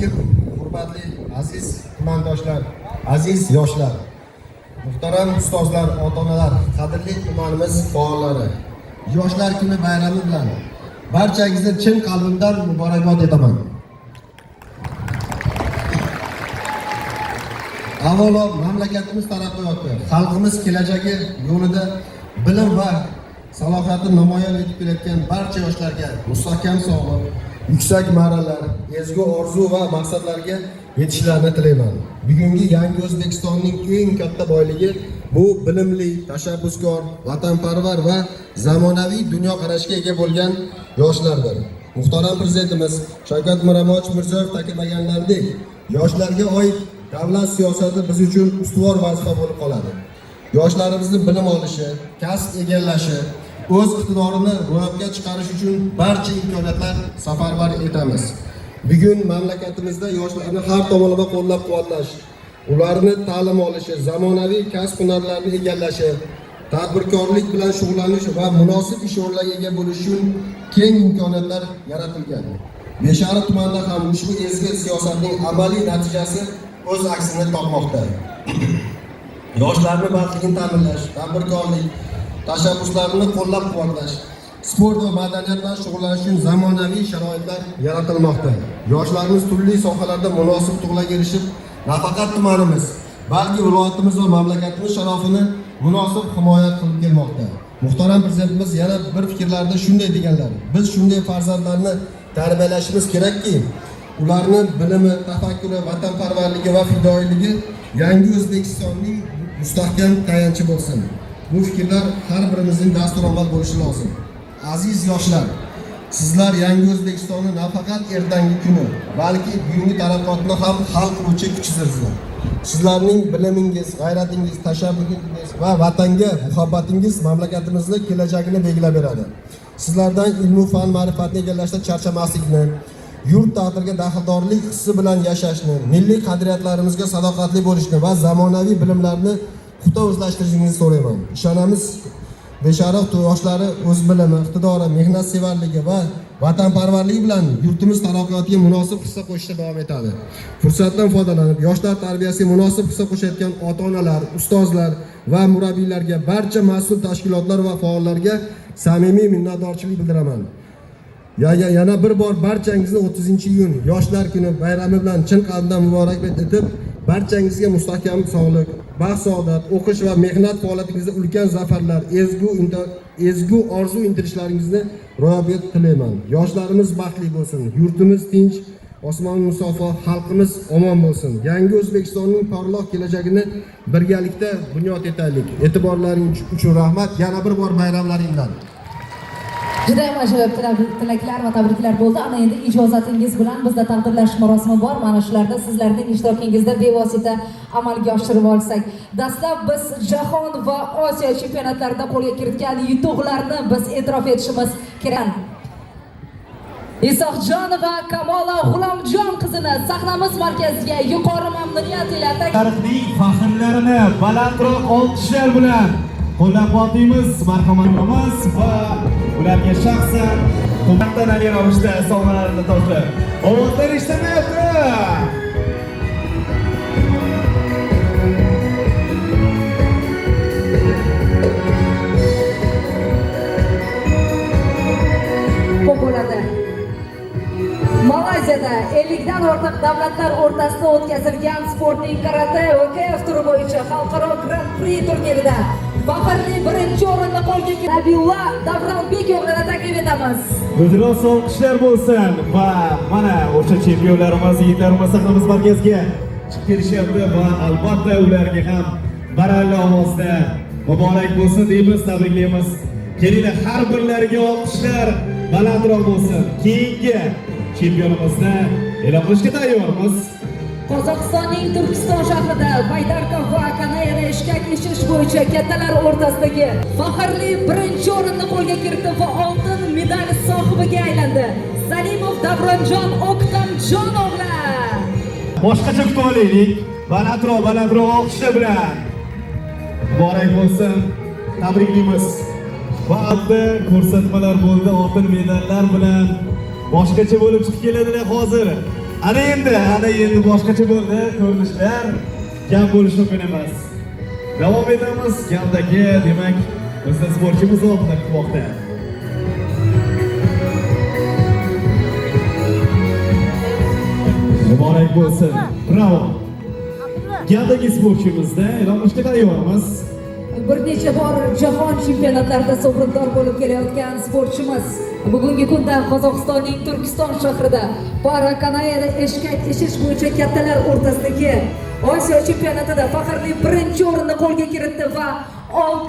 aleyküm, hurmatli aziz tumandoshlar, aziz yoshlar, muhtaram ustozlar, ota-onalar, qadrli tumanimiz faollari. Yoshlar kuni bayrami bilan barchangizni chin qalbimdan muborakbod etaman. Avvalo mamlakatimiz taraqqiyoti, xalqimiz kelajagi yo'lida bilim va salohiyatni namoyon etib kelayotgan barcha yoshlarga mustahkam sog'liq, yuksak marralar, ezgu orzu va maqsadlarga yetishlarini tilayman. Bugungi yangi O'zbekistonning eng katta boyligi bu bilimli, tashabbuskor, vatanparvar va zamonaviy dunyoqarashga ega bo'lgan yoshlardir. Muhtaram Prezidentimiz Shavkat Mirziyoyev ta'kidlaganlaridek, yoshlarga oid davlat siyosati biz uchun ustuvor vazifa bo'lib qoladi. Yoshlarimizni bilim olishi, kasb egallashi, o'z iqtidorini ro'yobga chiqarish uchun barcha imkoniyatlar safarbar etamiz. Bugun mamlakatimizda yoshlarni har tomonlama qo'llab-quvvatlash, ularni ta'lim olishi, zamonaviy kasb-hunarlarni egallashi, tadbirkorlik bilan shug'ullanish va munosib ish o'rinlariga ega bo'lish uchun keng imkoniyatlar yaratilgan. Beshariq tumanida ham ushbu ezgu siyosatning amaliy natijasi o'z aksini topmoqda. Yoshlarni bandligini ta'minlash, tadbirkorlik, tashabbuslarini qo'llab-quvvatlash, sport va madaniyat bilan shug'ullanish uchun zamonaviy sharoitlar yaratilmoqda. Yoshlarimiz turli sohalarda munosib tug'laga erishib, nafaqat tumanimiz, balki viloyatimiz va mamlakatimiz sharafini munosib himoya qilib kelmoqda. Muhtaram Prezidentimiz yana bir fikrlarida shunday deganlar: biz shunday farzandlarni tarbiyalashimiz kerakki, ularni bilimi, tafakkuri, vatanparvarligi va fidoyiligi yangi O'zbekistonning mustahkam tayanchi bo'lsin. Bu fikrlar har birimizning dasturomal bo'lishi lozim. Aziz yoshlar, sizlar yangi O'zbekistonni nafaqat ertangi kuni, balki bugungi taraqqiyotni ham hal qiluvchi kuchsirsizlar. Sizlarning bilimingiz, g'ayratingiz, tashabbusingiz va vatanga muhabbatingiz mamlakatimizning kelajagini belgilab beradi. Sizlardan ilmu fan ma'rifatni egallashda charchamaslikni, yurt taqdiriga daxldorlik hissi bilan yashashni, milliy qadriyatlarimizga sadoqatli bo'lishni va zamonaviy bilimlarni puxta o'zlashtirishingizni so'rayman. Ishonamiz, Beshariq yoshlari o'z bilimi, iqtidori, mehnatsevarligi va vatanparvarligi bilan yurtimiz taraqqiyotiga munosib hissa qo'shishda davom etadi. Fursatdan foydalanib, yoshlar tarbiyasiga munosib hissa qo'shayotgan ota-onalar, ustozlar va murabbiylarga, barcha mas'ul tashkilotlar va faollarga samimiy minnatdorchilik bildiraman. Yana bir bor barchangizni 30-iyun Yoshlar kuni bayrami bilan chin qalbdan muborakbod etib, barchangizga mustahkam sog'lik, baxt, saodat, o'qish va mehnat faoliyatingizda ulkan zafarlar, ezgu orzu intilishlaringizni ro'yobga tilayman. Yoshlarimiz baxtli bo'lsin, yurtimiz tinch, osmon musofo, xalqimiz omon bo'lsin. Yangi O'zbekistonning porloq kelajagini birgalikda bunyod etaylik. E'tiborlaringiz uchun rahmat. Yana bir bor bayramlaringdan. Juda ham ajoyib tilaklar va tabriklar bo'ldi. Ana endi ijozatingiz bilan bizda taqdirlash marosimi bor. Mana shularda sizlarning ishtirokingizda bevosita amalga oshirib olsak. Dastlab biz jahon va Osiyo chempionatlarida qo'lga kiritgan yutuqlarni biz e'tirof etishimiz kerak. Isoqjon va Kamola G'ulomjon qizini sahnamiz markaziga yuqori mamnuniyat ila tarixning faxrlarini balandroq olqishlar bilan qo'llab-quvvatlaymiz marhamatimiz va ularga shaxsan tantanali ravishda sovg'alarini topshirib. Ovozlar eshitilyapti. bo'ladi. Malayziyada 50 dan ortiq davlatlar o'rtasida o'tkazilgan sportning karate OKF turi bo'yicha xalqaro Grand Prix turnirida faxrli birinchi o'rinni qo'lga kiritgan Nabilla Davronbek o'g'lini taklif etamiz. Biroz olqishlar bo'lsin va mana o'sha chempionlarimiz, yigitlarimiz sahnamiz markaziga chiqib kelishyapti va albatta ularga ham baralla ovozda muborak bo'lsin deymiz, tabriklaymiz. Kelinglar, har birlariga olqishlar balandroq bo'lsin. Keyingi chempionimizni e'lon qilishga tayyormiz. Qozog'istonning Turkiston shahrida Baydarkov va Kanayada eshkak eshish bo'yicha kattalar o'rtasidagi faxrli birinchi o'rinni qo'lga kiritdi va oltin medal sohibiga aylandi. Salimov Davronjon O'ktamjon o'g'li. Boshqacha kutib olaylik. Balandroq olqishlar bilan muborak bo'lsin. Tabriklaymiz. Va ko'rsatmalar bo'ldi, oltin medallar bilan boshqacha bo'lib chiqib keladilar hozir. Ana endi boshqacha bo'ldi. Ko'rinishlar kam bo'lishi mumkin emas. Davom etamiz. Kamdagi, demak, bizda sportchimiz oldida kutmoqda. Muborak bo'lsin. Bravo. Kamdagi sportchimizda e'lon qilishga tayyormiz. Bir necha bor jahon chempionatlarida sovrindor bo'lib kelayotgan sportchimiz bugungi kunda Qozog'istonning Turkiston shahrida para-kanoeda eshkak eshish bo'yicha kattalar o'rtasidagi Osiyo chempionatida faxrli birinchi o'rinni qo'lga kiritdi va 6